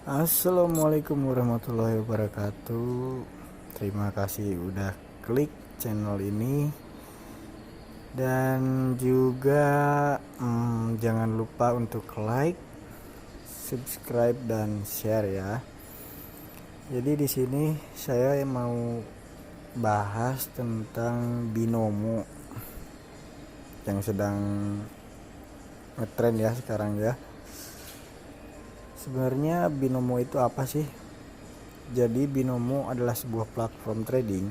Assalamualaikum warahmatullahi wabarakatuh. Terima kasih udah klik channel ini. Dan juga jangan lupa untuk like, subscribe dan share ya. Jadi di sini saya mau bahas tentang binomo yang sedang ngetrend ya sekarang ya. Sebenarnya binomo itu apa sih? Jadi binomo adalah sebuah platform trading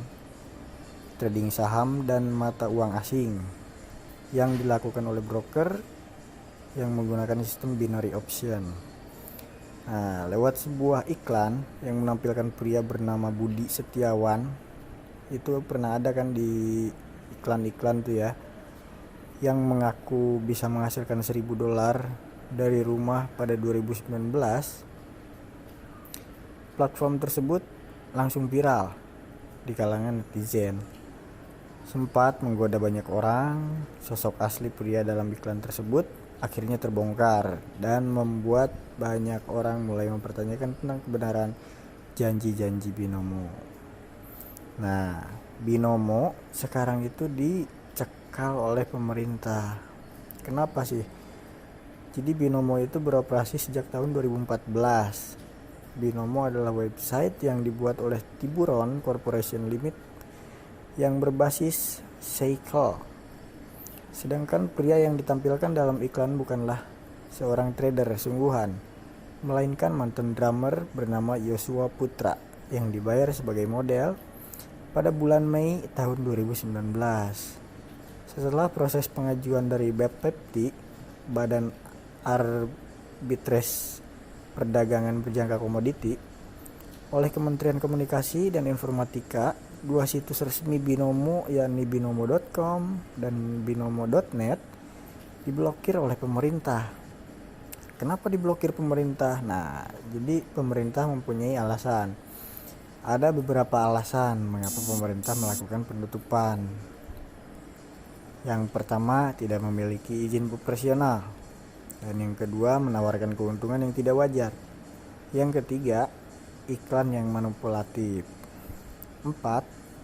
saham dan mata uang asing yang dilakukan oleh broker yang menggunakan sistem binary option. Nah, lewat sebuah iklan yang menampilkan pria bernama Budi Setiawan, itu pernah ada kan di iklan-iklan tuh ya, yang mengaku bisa menghasilkan $1.000 dari rumah pada 2019. Platform tersebut langsung viral di kalangan netizen. Sempat menggoda banyak orang. Sosok asli pria dalam iklan tersebut akhirnya terbongkar dan membuat banyak orang mulai mempertanyakan tentang kebenaran janji-janji binomo. Nah, binomo sekarang itu dicekal oleh pemerintah. Kenapa sih? Jadi binomo itu beroperasi sejak tahun 2014. Binomo adalah website yang dibuat oleh Tiburon Corporation Limit yang berbasis Seiko. Sedangkan pria yang ditampilkan dalam iklan bukanlah seorang trader sungguhan, melainkan mantan drummer bernama Joshua Putra yang dibayar sebagai model pada bulan Mei tahun 2019. Setelah proses pengajuan dari BPPT, Badan Arbitrase Perdagangan Berjangka Komoditi, oleh Kementerian Komunikasi dan Informatika, dua situs resmi binomo yakni binomo.com dan binomo.net diblokir oleh pemerintah. Kenapa diblokir pemerintah? Nah, jadi pemerintah mempunyai alasan. Ada beberapa alasan mengapa pemerintah melakukan penutupan. Yang pertama, tidak memiliki izin operasional. Dan yang kedua, menawarkan keuntungan yang tidak wajar. Yang ketiga, iklan yang manipulatif. 4,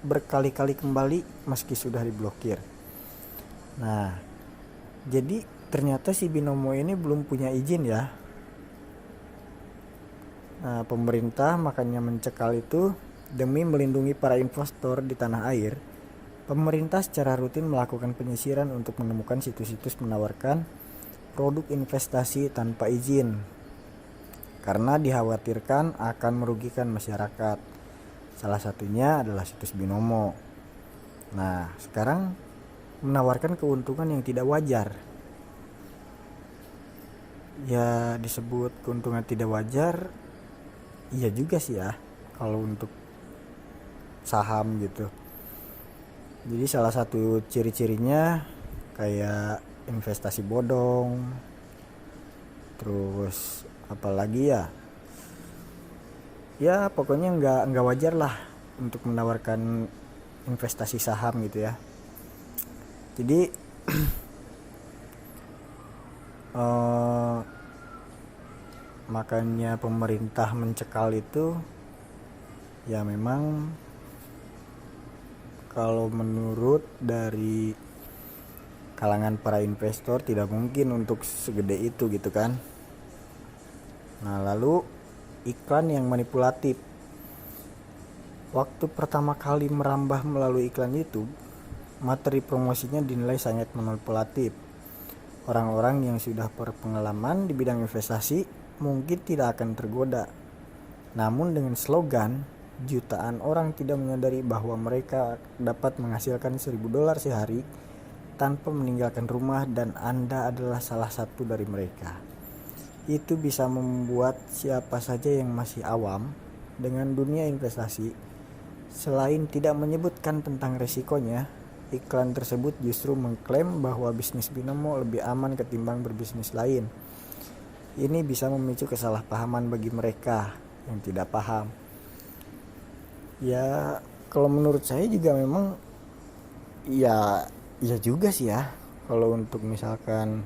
berkali-kali kembali meski sudah diblokir. Nah, jadi ternyata si binomo ini belum punya izin ya. Nah, pemerintah makanya mencekal itu demi melindungi para investor di tanah air. Pemerintah secara rutin melakukan penyisiran untuk menemukan situs-situs menawarkan produk investasi tanpa izin karena dikhawatirkan akan merugikan masyarakat. Salah satunya adalah situs binomo. Nah, sekarang menawarkan keuntungan yang tidak wajar. Ya, disebut keuntungan tidak wajar, iya juga sih ya kalau untuk saham gitu. Jadi salah satu ciri-cirinya kayak investasi bodong, terus apalagi ya pokoknya nggak wajar lah untuk menawarkan investasi saham gitu ya. Jadi makanya pemerintah mencekal itu ya memang kalau menurut dari kalangan para investor tidak mungkin untuk segede itu gitu kan. Nah, lalu iklan yang manipulatif. Waktu pertama kali merambah melalui iklan YouTube, materi promosinya dinilai sangat manipulatif. Orang-orang yang sudah berpengalaman di bidang investasi mungkin tidak akan tergoda. Namun dengan slogan, jutaan orang tidak menyadari bahwa mereka dapat menghasilkan $1.000 sehari tanpa meninggalkan rumah dan Anda adalah salah satu dari mereka. Itu bisa membuat siapa saja yang masih awam dengan dunia investasi, selain tidak menyebutkan tentang resikonya, iklan tersebut justru mengklaim bahwa bisnis binomo lebih aman ketimbang berbisnis lain. Ini bisa memicu kesalahpahaman bagi mereka yang tidak paham. Ya, kalau menurut saya juga memang ya juga sih ya. Kalau untuk misalkan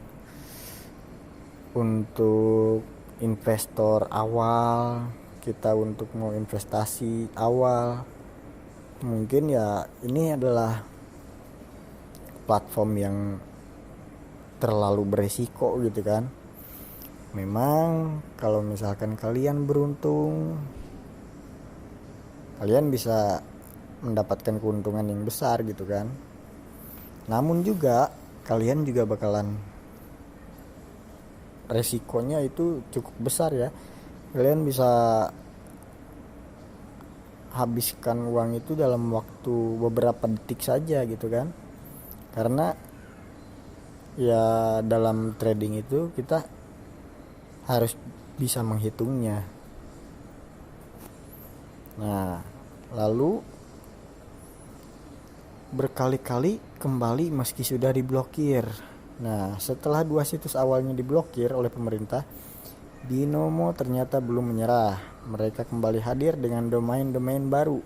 untuk investor awal, kita untuk mau investasi awal, mungkin ya ini adalah platform yang terlalu beresiko gitu kan. Memang kalau misalkan kalian beruntung, kalian bisa mendapatkan keuntungan yang besar gitu kan. Namun juga kalian juga bakalan resikonya itu cukup besar ya. Kalian bisa habiskan uang itu dalam waktu beberapa detik saja gitu kan. Karena ya dalam trading itu kita harus bisa menghitungnya. Nah, lalu berkali-kali kembali meski sudah diblokir. Nah, setelah 2 situs awalnya diblokir oleh pemerintah, Binomo ternyata belum menyerah. Mereka kembali hadir dengan domain-domain baru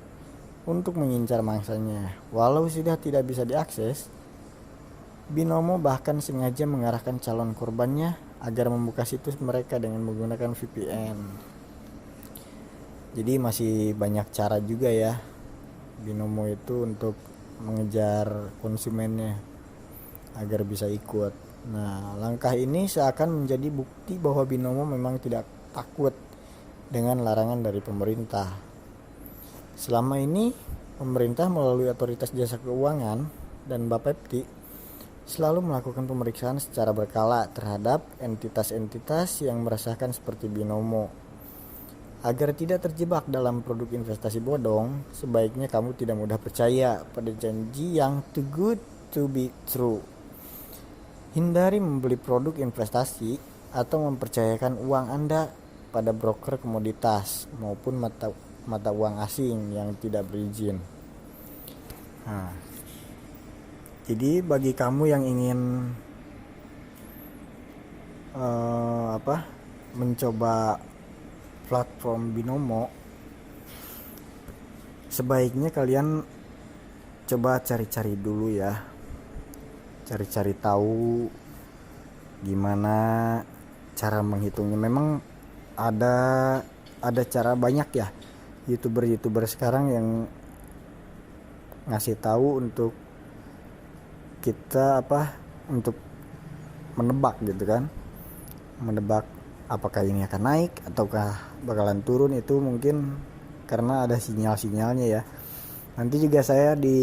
untuk mengincar mangsanya. Walau sudah tidak bisa diakses, Binomo bahkan sengaja mengarahkan calon korbannya agar membuka situs mereka dengan menggunakan VPN. Jadi masih banyak cara juga ya Binomo itu untuk mengejar konsumennya agar bisa ikut. Nah, langkah ini seakan menjadi bukti bahwa Binomo memang tidak takut dengan larangan dari pemerintah. Selama ini pemerintah melalui Otoritas Jasa Keuangan dan Bapepti selalu melakukan pemeriksaan secara berkala terhadap entitas-entitas yang meresahkan seperti Binomo. Agar tidak terjebak dalam produk investasi bodong, sebaiknya kamu tidak mudah percaya pada janji yang too good to be true. Hindari membeli produk investasi atau mempercayakan uang Anda pada broker komoditas maupun mata uang asing yang tidak berizin. Nah, jadi bagi kamu yang ingin mencoba platform Binomo, sebaiknya kalian coba cari-cari dulu ya. Cari-cari tahu gimana cara menghitungnya. Memang ada cara banyak ya YouTuber sekarang yang ngasih tahu untuk kita untuk menebak gitu kan. Menebak apakah ini akan naik ataukah bakalan turun, itu mungkin karena ada sinyal-sinyalnya ya. Nanti juga saya di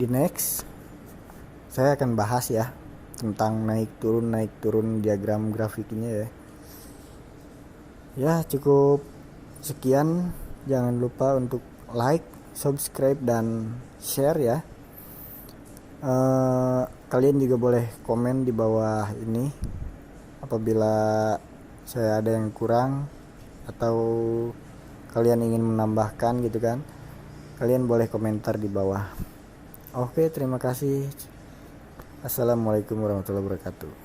next saya akan bahas ya tentang naik turun diagram grafiknya ya. Ya, cukup sekian. Jangan lupa untuk like, subscribe dan share ya. Kalian juga boleh komen di bawah ini apabila saya ada yang kurang atau kalian ingin menambahkan gitu kan. Kalian boleh komentar di bawah. Oke, terima kasih. Assalamualaikum warahmatullahi wabarakatuh.